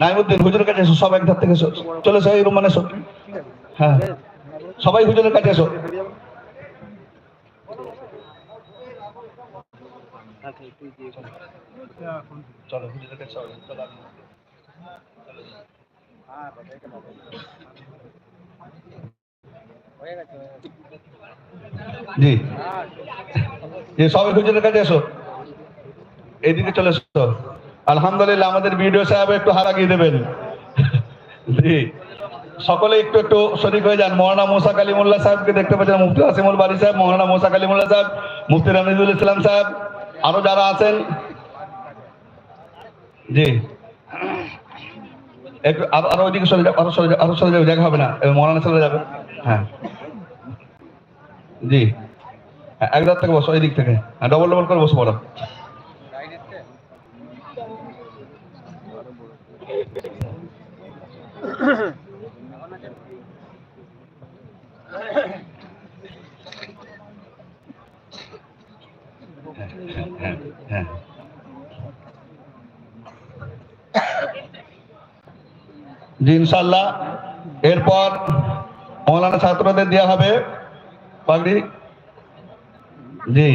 নাইমুদ্দিন হুজুরের কাছে এসো, সব এক ধার থেকে এসো, চলে এসো এই রুম এসো। হ্যাঁ সবাই হুজুরের কাছে এসো। চলো হুজুরের কাছে চলো। জি জি সবাই হুজুরের কাছে এসো, এইদিকে চলে এসো। আলহামদুলিল্লাহ আমাদের ভিডিও সাহেব একটু হাত লাগিয়ে দেবেন। জি সকলে একটু একটু শরীক হয়ে যান। মৌলানা মুসা কালিমুল্লাহ সাহেবকে দেখতে পাচ্ছেন, মুফতি আসিমুল বারী সাহেব, মৌলানা মুসা কালিমুল্লাহ সাহেব, মুফতি রামিজুল ইসলাম সাহেব, আরো যারা আছেন। জি একটু আরো ওইদিকে সরে যাও, আরো সরে যাবে, জায়গা হবে না, মৌলানা চলে যাবে। হ্যাঁ জি এক ধার থেকে বসো, এই দিক থেকে ডবল ডবল করে বসো বলো। হ্যাঁ জি ইনশাল্লাহ এরপর মৌলানা ছাত্রদের দেওয়া হবে পাগড়ি। জি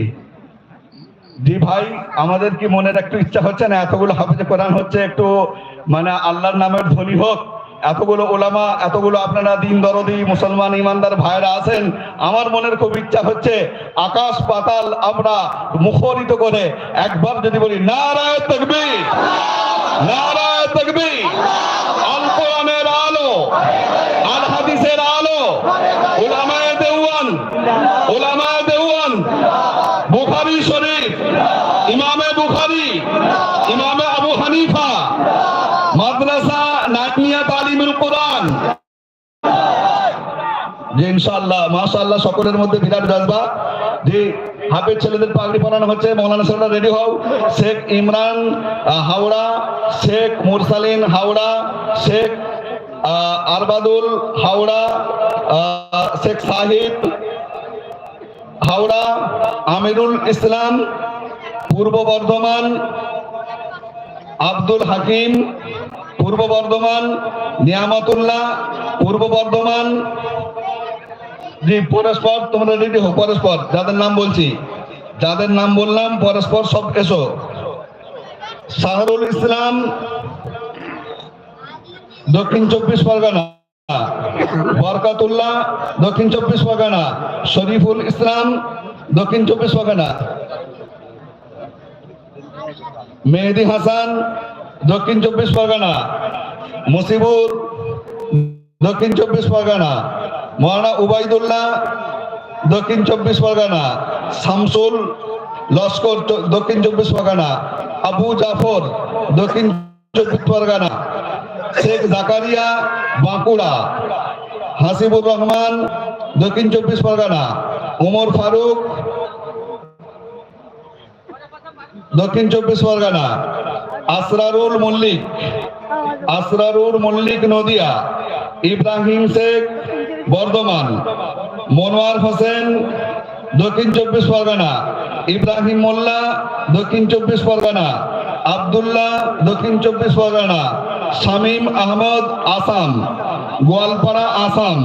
জি ভাই আমাদের কি মনের একটু ইচ্ছা হচ্ছে না, এতগুলো হাফেজে কোরআন হচ্ছে, একটু মানে আল্লাহর নামের ধ্বনি হোক, এতগুলো ওলামা, এতগুলো আপনারা দিন দরদি মুসলমান ইমানদার ভাইরা আছেন। আমার মনের খুব ইচ্ছা হচ্ছে আকাশ পাতাল আমরা মুখরিত করে একবার যদি বলি নারায়ে তাকবীর, নারায়ে তাকবীর, আল কোরআনের আলো, আল হাদিসের আলো, উলামায়ে দেওয়ান, উলামায়ে দেওয়ান, বুখারী শরীফ, ইমামে বুখারী, ইমামে আবু হানিফা, মাদ্রাসা নাজমিয়া তালিমুল কোরআন। জি ইনশাআল্লাহ মাশাআল্লাহ সকলের মধ্যে বিরাট জজবা। জি হাফেজ ছেলেদের পাগড়ি পরানো হচ্ছে। মৌলানা সাহেবরা রেডি হও। শেখ ইমরান হাওড়া, শেখ মুরসালিন হাওড়া, শেখ আরবাদুল হাওড়া, শেখ সাহিদ হাওড়া, আমিরুল ইসলাম পূর্ব বর্ধমান, আব্দুল হাকিম পূর্ব বর্ধমান, নিয়ামতুল্লাহ পূর্ব বর্ধমান। জি পরস্পর তোমরা রেডি হো, পরস্পর যাদের নাম বলছি, যাদের নাম বললাম পরস্পর সব এসো। শাহরুল ইসলাম দক্ষিণ 24 পরগনা, বরকাতুল্লাহ দক্ষিণ 24 পরগনা, শরীফুল ইসলাম দক্ষিণ 24 পরগনা, মেহেদি হাসান দক্ষিণ 24 পরগনা, মুসিবুর দক্ষিণ 24 পরগনা, মৌলানা উবাইদুল্লাহ দক্ষিণ 24 পরগনা, শামসুল লস্কর দক্ষিণ 24 পরগনা, আবু জাফর দক্ষিণ 24 পরগনা, শেখ জাকারিয়া বাঁকুড়া, হাসিবুর রহমান দক্ষিণ 24 পরগনা, উমর ফারুক দক্ষিণ 24 পরগনা, আসরারুল মল্লিক, আসরারুল মল্লিক নদিয়া, ইব্রাহিম শেখ বর্ধমান, মনোয়ার হোসেন দক্ষিণ 24 পরগনা, ইব্রাহিম মোল্লা দক্ষিণ 24 পরগনা, আব্দুল্লাহ দক্ষিণ 24 পরগনা, শামীম আহমদ আসাম গোয়ালপাড়া আসাম।